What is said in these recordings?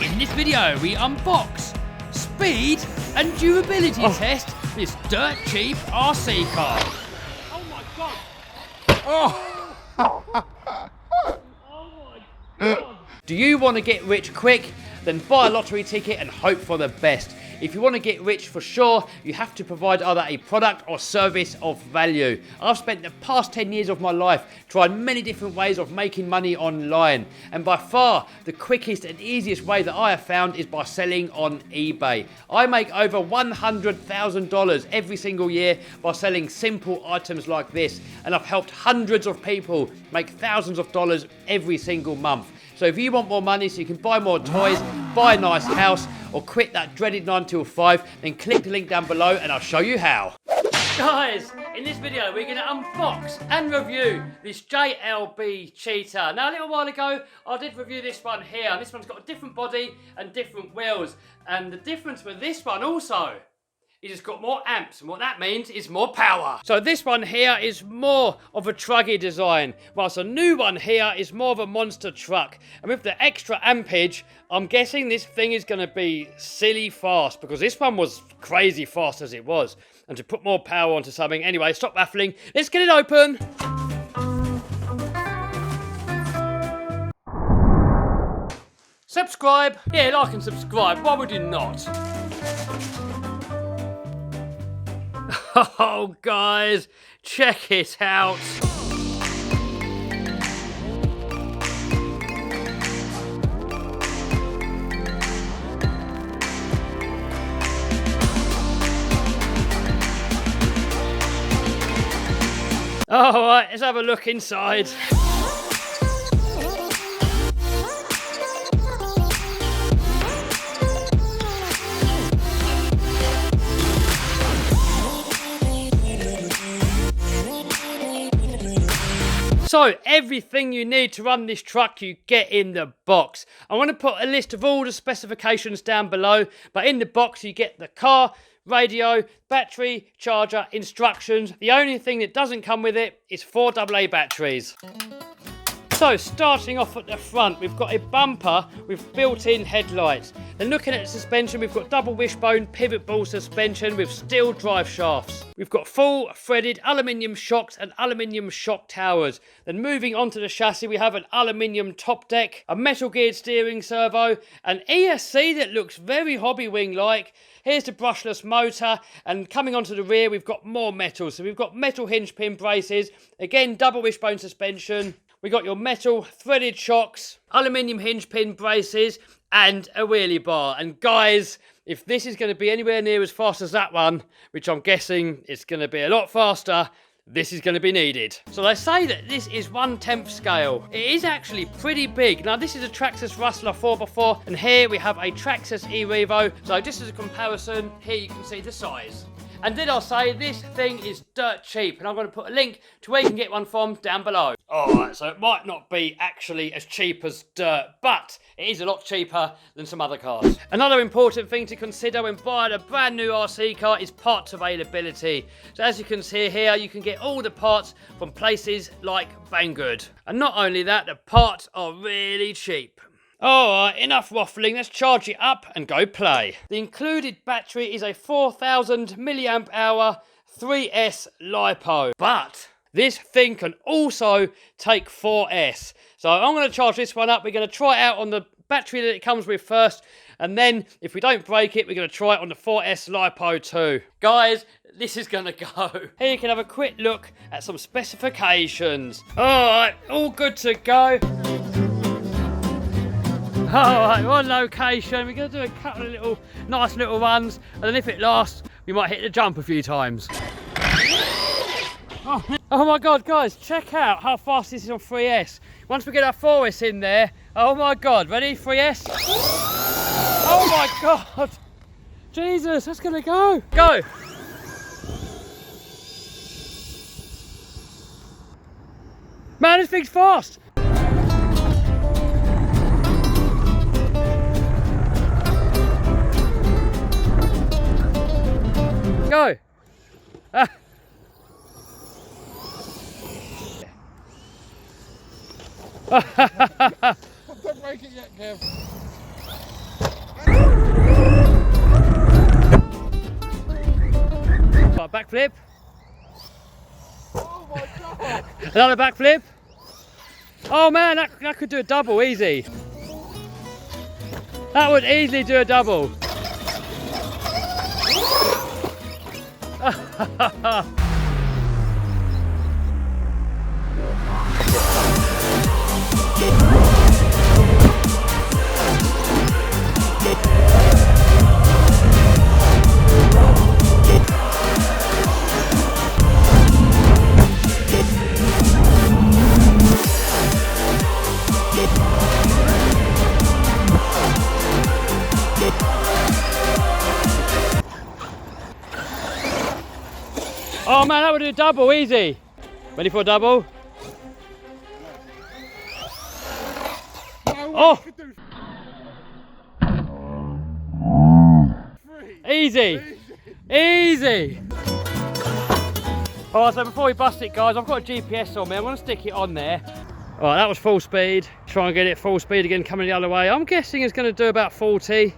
In this video, we unbox, speed and durability test this dirt cheap RC car. Oh my god! Oh! Oh my god! Do you want to get rich quick? Then buy a lottery ticket and hope for the best. If you want to get rich for sure, you have to provide either a product or service of value. I've spent the past 10 years of my life trying many different ways of making money online. And by far, the quickest and easiest way that I have found is by selling on eBay. I make over $100,000 every single year by selling simple items like this. And I've helped hundreds of people make thousands of dollars every single month. So if you want more money so you can buy more toys, buy a nice house, or quit that dreaded 9 till 5, then click the link down below and I'll show you how. Guys, in this video we're going to unbox and review this JLB Cheetah. Now a little while ago I did review this one here. This one's got a different body and different wheels. And the difference with this one also, it's got more amps, and what that means is more power. So this one here is more of a truggy design, whilst a new one here is more of a monster truck. And with the extra ampage, I'm guessing this thing is going to be silly fast, because this one was crazy fast as it was. And to put more power onto something, anyway, stop baffling, let's get it open. Subscribe. Yeah, like and subscribe, why would you not? Oh, guys, check it out. All right, let's have a look inside. So, everything you need to run this truck you get in the box. I'm going to put a list of all the specifications down below, but in the box you get the car, radio, battery, charger, instructions. The only thing that doesn't come with it is 4 AA batteries. So, starting off at the front, we've got a bumper with built-in headlights. Then looking at the suspension, we've got double wishbone pivot ball suspension with steel drive shafts. We've got full threaded aluminium shocks and aluminium shock towers. Then moving on to the chassis, we have an aluminium top deck, a metal geared steering servo, an ESC that looks very Hobby Wing-like. Here's the brushless motor, and coming onto the rear, we've got more metal. So we've got metal hinge pin braces, again double wishbone suspension. We got your metal threaded shocks, aluminium hinge pin braces, and a wheelie bar. And guys, if this is going to be anywhere near as fast as that one, which I'm guessing it's going to be a lot faster, this is going to be needed. So they say that this is 1/10 scale. It is actually pretty big. Now this is a Traxxas Rustler 4x4, and here we have a Traxxas e-Revo. So just as a comparison, here you can see the size. And did I say this thing is dirt cheap? And I'm going to put a link to where you can get one from down below. Alright, so it might not be actually as cheap as dirt, but it is a lot cheaper than some other cars. Another important thing to consider when buying a brand new RC car is parts availability. So as you can see here, you can get all the parts from places like Banggood. And not only that, the parts are really cheap. Alright, enough waffling, let's charge it up and go play. The included battery is a 4000 milliamp hour 3S Lipo, but this thing can also take 4S. So I'm going to charge this one up, we're going to try it out on the battery that it comes with first, and then if we don't break it, we're going to try it on the 4S Lipo too. Guys, this is going to go. Here you can have a quick look at some specifications. Alright, all good to go. Alright, we're on location. We're going to do a couple of nice little runs, and then if it lasts, we might hit the jump a few times. Oh my god, guys, check out how fast this is on 3S. Once we get our 4S in there, oh my god, ready? 3S? Oh my god! Jesus, that's going to go. Go! Man, this thing's fast! Go! Don't break it yet, Kev. backflip. Oh my God. Another backflip. Oh man, that could do a double easy. That would easily do a double. Oh man, that would do a double, easy. Ready for a double? Oh! Easy! Easy! Alright, so before we bust it, guys, I've got a GPS on me. I'm going to stick it on there. Alright, that was full speed. Try and get it full speed again, coming the other way. I'm guessing it's going to do about 40.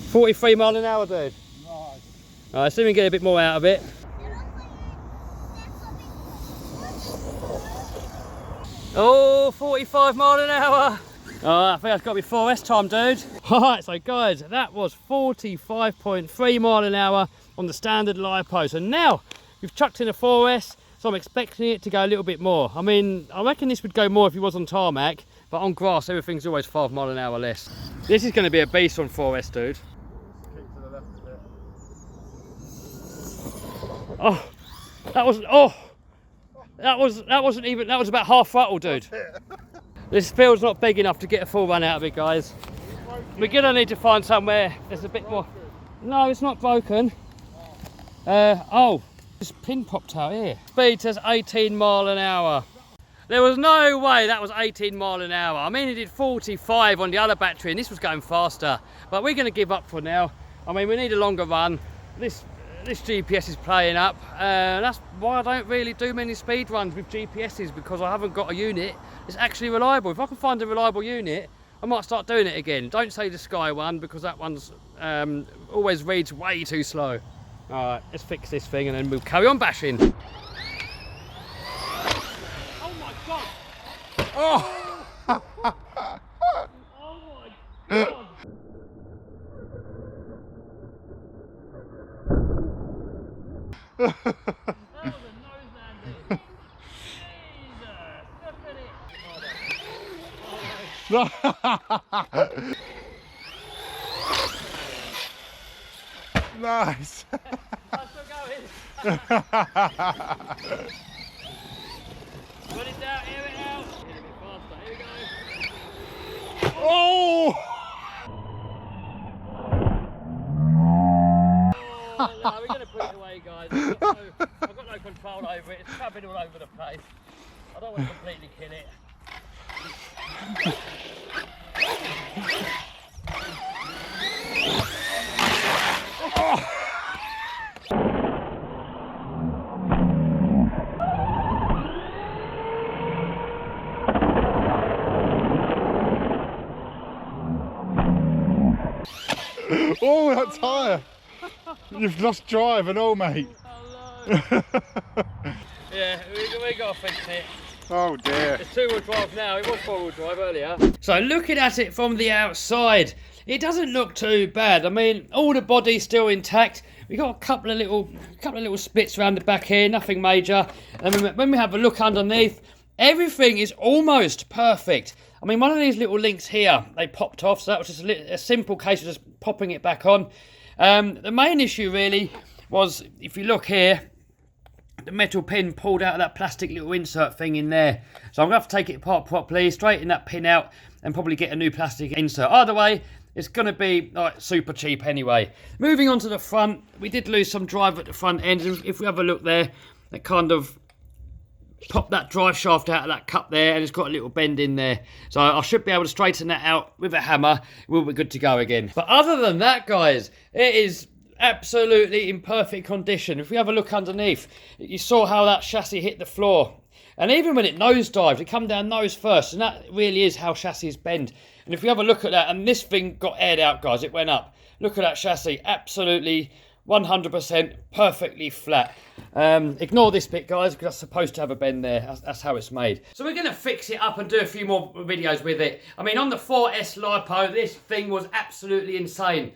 $43 miles an hour, dude. Nice. Alright, see if we can get a bit more out of it. Oh, 45 miles an hour. Alright, I think that's got to be 4S time, dude. Alright, so guys, that was 45.3 miles an hour on the standard Lipo. So now we've chucked in a 4S, so I'm expecting it to go a little bit more. I mean, I reckon this would go more if it was on tarmac, but on grass, everything's always 5 miles an hour less. This is going to be a beast on 4S, dude. Oh, that was about half throttle, dude. This field's not big enough to get a full run out of it, guys. We're gonna need to find somewhere there's a bit more. No, it's not broken. Oh, this pin popped out here. Speed says 18 miles an hour. There was no way that was 18 miles an hour. I mean, it did 45 on the other battery and this was going faster. But we're gonna give up for now. I mean, we need a longer run. This GPS is playing up. That's why I don't really do many speed runs with GPSs, because I haven't got a unit that's actually reliable. If I can find a reliable unit, I might start doing it again. Don't say the Sky one, because that one's always reads way too slow. Alright, let's fix this thing and then we'll carry on bashing. Oh my God! Oh! Oh my God! That was a nose landing. Jesus, look at it. Nice. I'm still going. Put it down, air it out. Get a bit faster. Here we go. Oh! Oh, no, we're going to put it away, guys. I've got no control over it. It's trapping all over the place. I don't want to completely kill it. Oh, that tyre! You've lost drive and all, mate. Oh no. Yeah, we got to fix it. Oh dear. It's 2-wheel drive now, it was 4-wheel drive earlier. So looking at it from the outside, it doesn't look too bad. I mean, all the body's still intact. We got a couple of little splits around the back here, nothing major. And when we have a look underneath, everything is almost perfect. I mean, one of these little links here, they popped off, so that was just a simple case of just popping it back on. The main issue really was, if you look here, the metal pin pulled out of that plastic little insert thing in there. So I'm going to have to take it apart properly, straighten that pin out, and probably get a new plastic insert. Either way, it's going to be super cheap anyway. Moving on to the front, we did lose some drive at the front end. If we have a look there, it kind of popped that drive shaft out of that cup there, and it's got a little bend in there. So I should be able to straighten that out with a hammer. We'll be good to go again. But other than that, guys, it is absolutely in perfect condition. If we have a look underneath, you saw how that chassis hit the floor. And even when it nosedived, it come down nose first, and that really is how chassis bend. And if we have a look at that, and this thing got aired out, guys, it went up. Look at that chassis, absolutely 100% perfectly flat. Ignore this bit, guys, because that's supposed to have a bend there. That's how it's made. So we're going to fix it up and do a few more videos with it. I mean, on the 4S Lipo, this thing was absolutely insane.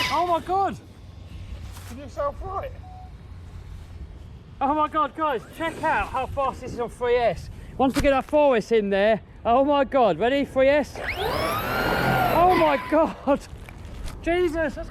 Oh my god! Did yourself right? Oh my god, guys, check out how fast this is on 3S. Once we get our 4S in there, oh my god, ready, 3S? Oh my god! Jesus, let's go.